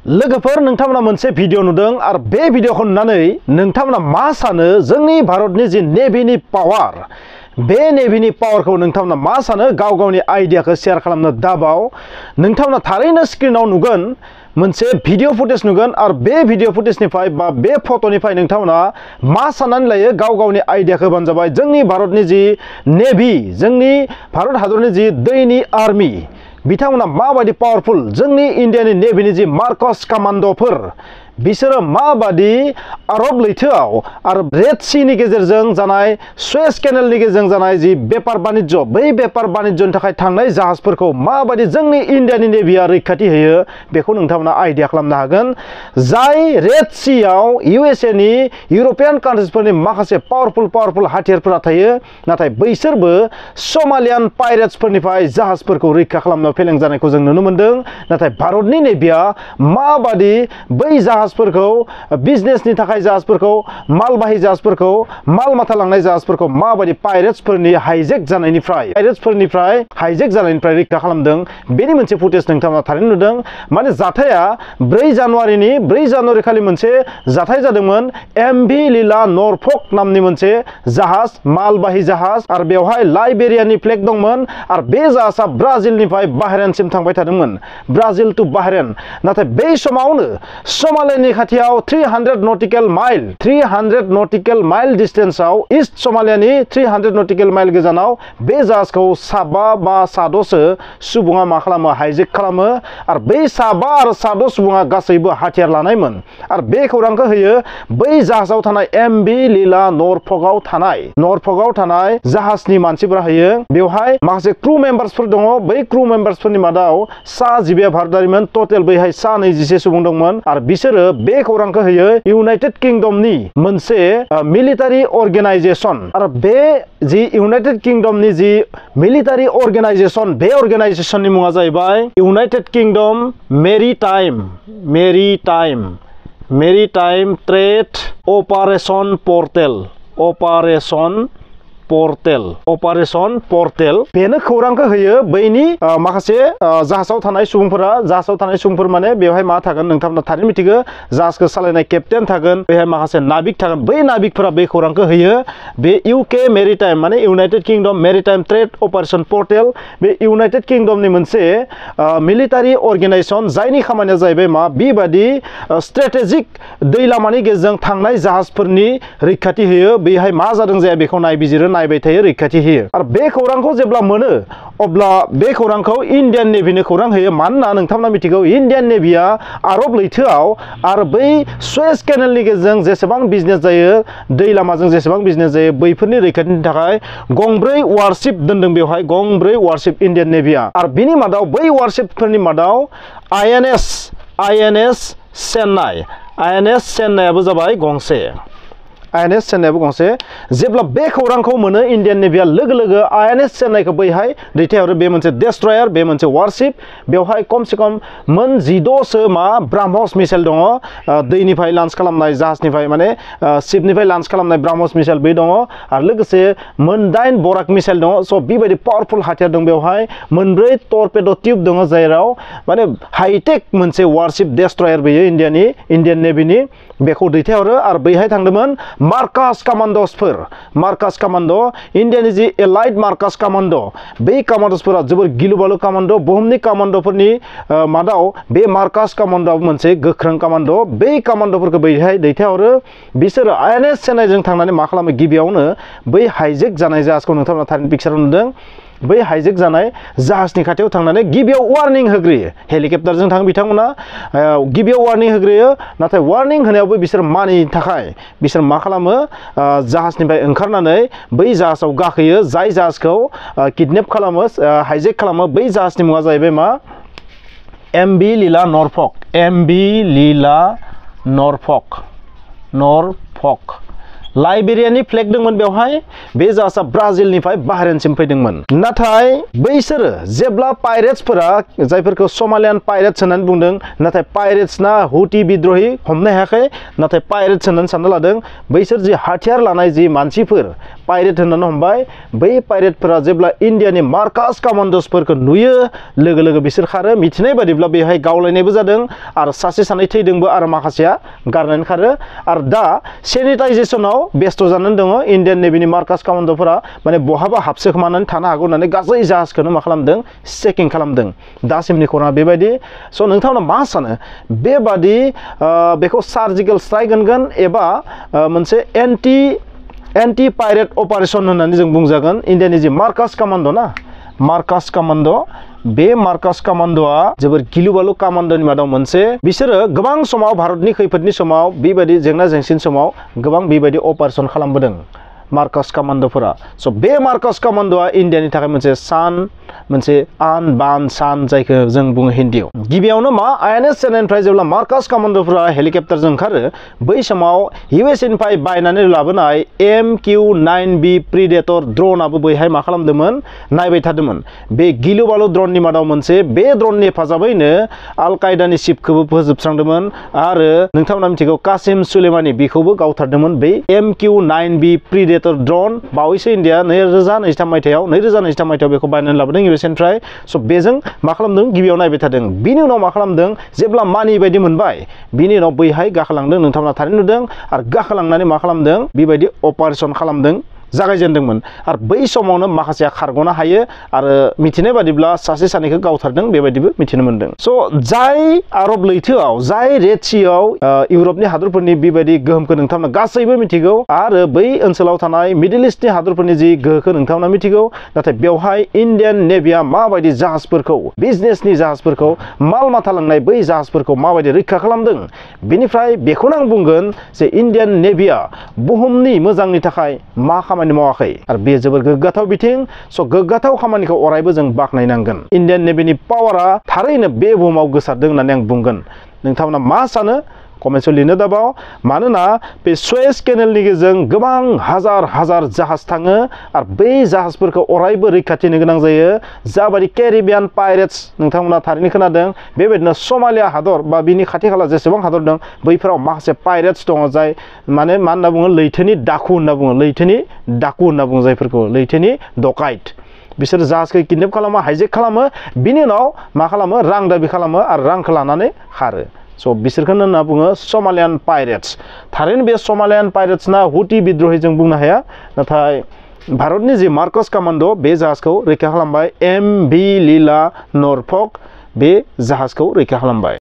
लोगोफोर नोंथांमोना मोनसे भिडिअ नुदों आरो बे भिडिअखौ नुनानै नोंथांमोना मा सानो जोंनि भारतनि जि नेभिनि पावार बे नेभिनि पावारखौ नोंथांमोना मा सानो गाव गावनि आइडियाखौ शेयार खालामनो दाबाव नोंथांमोना थारैनो स्क्रिनाव नुगोन मोनसे भिडिअ फुटेज नुगोन आरो बे भिडिअ फुटेजनिफ्राय बा बे फट'निफ्राय नोंथांमोना मा साननानै लायो गाव गावनि आइडियाखौ होबानो जाबाय जोंनि भारतनि जि नेभि जोंनि भारत हादरनि जि दैनि आर्मि बिथांमोना माबायदि पावरफुल जोंनि इन्डियानि नेभिनि जि मार्कस कमान्ड'फोर बिसोरो माबादि आरब लैथोआव आरो रेड सीनि गेजेरजों जानाय सुएज केनेलनि गेजेरजों जानाय जि बेपार बानिज्य बै बेपार बानिज्यनि थाखाय थांनाय जाहाजफोरखौ माबादि जोंनि इन्डियानि नेभिया रैखाथि होयो बेखौ नोंथांमोना आइडिया खालामनो हागोन जाय रेड सीआव यूएसए नि इउर'पियान कान्ट्रिसफोरनि माखासे पावरफुल हाथियारफोरा थायो नाथाय बैसोरबो समालियान पाइरेट्सफोरनिफ्राय जाहाजफोरखौ रैखा खालामनो फेलें जानायखौ जों नुनो मोन्दों नाथाय भारतनि नेभिया माबादि बै जाहाजफोरखौ बिजनेसनि थाखाय जाहाजफोरखौ मालबाहि जाहाजफोरखौ माल माथा लांनाय जाहाजफोरखौ माबादि पाइरेट्सफोरनि हाइजेक जानायनिफ्राय रैखा खालामदों बेनि मोनसे फुटेज नोंथांमोना थारैनो नुदों माने जाथाया 4 जानुवारि खालि मोनसे जाथाय जादोंमोन एमभि लीला नरफक नामनि मोनसे जाहाज मालबाहि जाहाज आरो बेवहाय लाइबेरियानि फ्लेग दंमोन आरो बे जाहाजा ब्राजिलनिफ्राय बाहरेनसिम थांबाय थादोंमोन ब्राजिल टु बाहरेन नाथाय बै समावनो सोमालियानि खाथियाव 300 नटिकेल माइल डिस्टेन्सआव ईस्ट सोमालियानि 300 नटिकेल माइल गोजानाव बे जाहाजखौ साबा बा साद'सो सुबुङा मा खालामो हाइजेक खालामो आरो बै साबा आरो साद' सुबुङा गासैबो हाथियार लानायमोन आरो बे खौरांखौ होयो बै जाहाजाव थानाय एमभि लीला नरफकआव थानाय जाहाजनि मानसिफोरा होयो बेवहाय माखासे क्रू मेम्बार्सफोर दङ बै क्रू मेम्बार्सफोरनि मादाव सा 9 भारतारिमोन टटेल बैहाय सा 24 सुबुं दंमोन आरो बिसोरो बे खौरांखौ होयो इउनाइटेड किंडमनि मोनसे मिलिटारि अर्गेनाइजेशन आरो बे जि इउनाइटेड किंडमनि जि मिलिटारि अर्गेनाइजेशन बे अर्गेनाइजेशननि मुङा जाहैबाय United Kingdom Maritime Trade Operation portal बेनो खौरांखौ होयो बैनि माखासे जाहाजाव थानाय सुबुंफोर माने बेवहाय मा थागोन नोंथांमोना थारैनो मिथिगौ जाहाजखौ सालायनाय केप्टेन थागोन बेवहाय माखासे नाबिक थागोन बै नाबिकफोरा बे खौरांखौ होयो बे इउके मेरिटाइम माने United Kingdom Maritime Trade Operation portal बे इउनाइटेड किंडमनि मोनसे मिलिटारि अर्गेनाइजेशन जायनि खामानिया जाहैबाय मा बेबादि स्ट्रेटेजिक दै लामानि गेजेरजों थांनाय जाहाजफोरनि रैखाथि होयो बेहाय मा जादों जाया बेखौ नायबिजिरो नायबाय थायो रैखाथि होयो आरो बे खौरांखौ जेब्ला मोनो अब्ला बे खौरांखौ इन्डियान नेभिनो खौरां होयो मानोना नोंथांमोना मिथिगौ इन्डियान नेभिया आरब लैथोआव आरो बै सुएज केनेलनि गेजेरजों जेसेबां बिजनेस जायो दै लामाजों जेसेबां बिजनेस जायो बैफोरनि रैखाथिनि थाखाय गंब्रै वारशिप दोनदों बेवहाय गंब्रै वारशिप इन्डियान नेभिया आरो बिनि मादाव बै वारशिपफोरनि मादाव आईएनएस चेन्नाइआबो जाबाय गंसे जेब्ला बे खौरांखौ मोनो इन्डियान नेभिया लोगो आईएनएस चेन्नाइखौ बैहाय दैथायहरो बे मोनसे डेस्ट्रयार बे मोनसे वारशिप बेवहाय खमसे खम मोन 16 सो ब्राह्मस मिसाइल दङ दैनिफ्राय लन्च खालामनाय जाहाजनिफ्राय माने शिपनिफ्राय लन्च खालामनाय ब्राह्मस मिसाइल बै दङ आरो लोगोसे मोन 8 बराक मिसाइल दङ स' बेबायदि पावरफुल हाथियार दं बेवहाय मोनब्रै टर्पेड' टिउब दङ जायराव माने हाइटेक मोनसे वारशिप डेस्ट्रयार बेयो इन्डियान नेभिनि बेखौ दैथायहरो आरो बैहाय थांदोंमोन मार्कास कमान्ड' इन्डियानि जि एलाइट मार्कास कमान्ड' बै कमान्ड'सफोरा जोबोर गिलु-बालु कमान्ड' बुहुमनि कमान्ड'फोरनि मादाव बे मार्कास कमान्ड'आ मोनसे गोख्रों कमान्ड' बै कमान्ड'फोरखौ बैहाय दैथायहरो बिसोरो आईएनएस चेन्नाइजों थांनानै मा खालामो गिबियावनो बै हाइजेक जानाय जाहाजखौ नोंथांमोना थारैनो पिक्चाराव नुदों बै हाइजेक जानाय जाहाजनि खाथियाव थांनानै गिबियाव वार्निं होग्रोयो हेलिकप्टारजों थाङो बिथांमोना गिबियाव वार्निं होग्रोयो नाथाय वार्निं होनायावबो बिसोर मानिनि थाखाय बिसोर मा खालामो जाहाजनिफ्राय ओंखारनानै बै जाहाजाव गाखोयो जाय जाहाजखौ किडनेप खालामो हाइजेक खालामो बै जाहाजनि मुङा जाहैबाय मा एमभि लीला नरफक लाइबेरियानि फ्लेग दंमोन बेवहाय बे जाहाजा ब्राजिलनिफ्राय बाहरेनसिम फैदोंमोन नाथाय बैसोरो जेब्ला पाइरेट्सफोरा जायफोरखौ समालियान पाइरेट्स होननानै बुंदों नाथाय पाइरेट्सना हुथि बिद्रही हमनो हायाखै नाथाय पाइरेट्स होननानै सानना लादों बैसोर जि हाथियार लानाय जि मानसिफोर पाइरेट होननानै हमबाय बै पाइरेटफोरा जेब्ला इन्डियानि मार्कास कमान्डसफोरखौ नुयो लोगो लोगो बिसोर खारो मिथिनाय बादिब्ला बेहाय गावलायनायबो जादों आरो सासे सानै थैदोंबो आरो माखासेया गारनानै खारो आरो दा सेनिटाइजेसनाव बेस्थ' जानानै दङ इन्डियान नेभिनि मार्कास कमान्डफोरा माने बहाबा हाबसोखोमानानै थानो हागौ होननानै गासै जाहाजखौनो मा खालामदों चेकिं खालामदों दासिमनि खौराङा बेबायदि स' नोंथांमोना मा सानो बेबादि बेखौ सार्जिकेल स्ट्राइक होनगोन एबा मोनसे एन्टि पाइरेट अपारेशन होननानै जों बुंजागोन इन्डियानि जि मार्कास कमान्ड ना मार्कास कमान्ड बे मार्कास कमान्डआ जोबोर गिलु-बालु कमान्डनि मादाव मोनसे बिसोरो गोबां समाव भारतनि खैफोदनि समाव बेबायदि जेंना जेंसिनि समाव गोबां बेबायदि अपारेशन खालामबोदों मार्कास कमान्डफोरा स' बे मार्कास कमान्डआ इन्डियानि थाखाय मोनसे सान मोनसे आन बान सान जायखौ जों बुङो हिन्दीयाव गिबियावनो मा आइएनएस चेन्नाइनिफ्राय जेब्ला मार्कास कमान्डफोरा हेलिकप्टारजों ओंखारो बै समाव इउएसएनिफ्राय बायनानै लाबोनाय MQ-9B प्रिडेटर ड्र'नाबो बैहाय मा खालामदोंमोन नायबाय थादोंमोन बे गिलु-बालु ड्र'ननि मादाव मोनसे बे ड्र'ननि हेफाजाबैनो आल कायदानि चिफखौबो फोजोबस्रांदोंमोन आरो नोंथांमोना मिथिगौ कासिम सुलेमानि बिखौबो गावथारदोंमोन बै MQ-9B प्रिडेटर ड्र'न बावैसो इन्डिया 2023 मायथाइयाव बेखौ बायनानै लाबोदों इउएसएनिफ्राय स' बेजों मा खालामदों गिबियाव नायबाय थादों बिनि उनाव मा खालामदों जेब्ला मानि बायदि मोनबाय बिनि उनाव बैहाय गाखोलांदों नोंथांमोना थारैनो नुदों आरो गाखोलांनानै मा खालामदों बेबायदि अपारेशन खालामदों जागायजेनदोंमोन आरो बै समावनो माखासेया खारग'नो हायो आरो मिथिनाय बादिब्ला सासे सानैखौ गावथारदों बेबायदिबो मिथिनो मोनदों स' जाय आरब लैथोआव जाय रेड सीआव इउरपनि हादरफोरनि बेबायदि गोहोमखौ नोंथांमोना गासैबो मिथिगौ आरो बै ओनसोलाव थानाय मिडल इस्टनि हादरफोरनि जि गोहोखौ नोंथांमोना मिथिगौ नाथाय बेवहाय इन्डियान नेभिया माबायदि जाहाजफोरखौ बिजनेसनि जाहाजफोरखौ माल माथा लांनाय बै जाहाजफोरखौ माबायदि रैखा खालामदों बेनिफ्राय बेखौनो आं बुंगोन जे इन्डियान नेभिया बुहुमनि मोजांनि थाखाय मा खामानि मावाखै आरो बे जोबोर गोग्गाथाव बिथिं स' गोग्गाथाव खामानिखौ अरायबो जों बाख्नायनांगोन इन्डियान नेभिनि पावारा थारैनो बे बुहुमाव गोसारदों होननानै आं बुंगोन नोंथांमोना मा सानो कमेन्टआव लिरनो दाबाव मानोना बे सुएज केनेलनि गेजेरजों गोबां हाजार जाहाज थाङो आरो बै जाहाजफोरखौ अरायबो रैखाथि होनो गोनां जायो जाबायदि केरिबियान पाइरेट्स नोंथांमोना थारैनो खोनादों बेबायदिनो समालिया हादर बा बिनि खाथि खाला जेसेबां हादर दं बैफोराव माखासे पाइरेट्स दङ जाय माने मा होनना बुङो लैथोनि डाकु होनना बुङो जायफोरखौ लैथोनि डकाइट बिसोर जाहाजखौ किडनेप खालामो हाइजेक खालामो बिनि उनाव मा खालामो रां दाबि खालामो आरो रांखौ लानानै खारो स' बिसोरखौनो होनना बुङो समालियान पाइरेट्स थारैनो बे समालियान पाइरेट्सना हुथि बिद्र'हि जों बुंनो हाया नाथाय भारतनि जि मार्कास कमान्ड बे जाहाजखौ रैखा खालामबाय MV लीला नरफक बे जाहाजखौ रैखा खालामबाय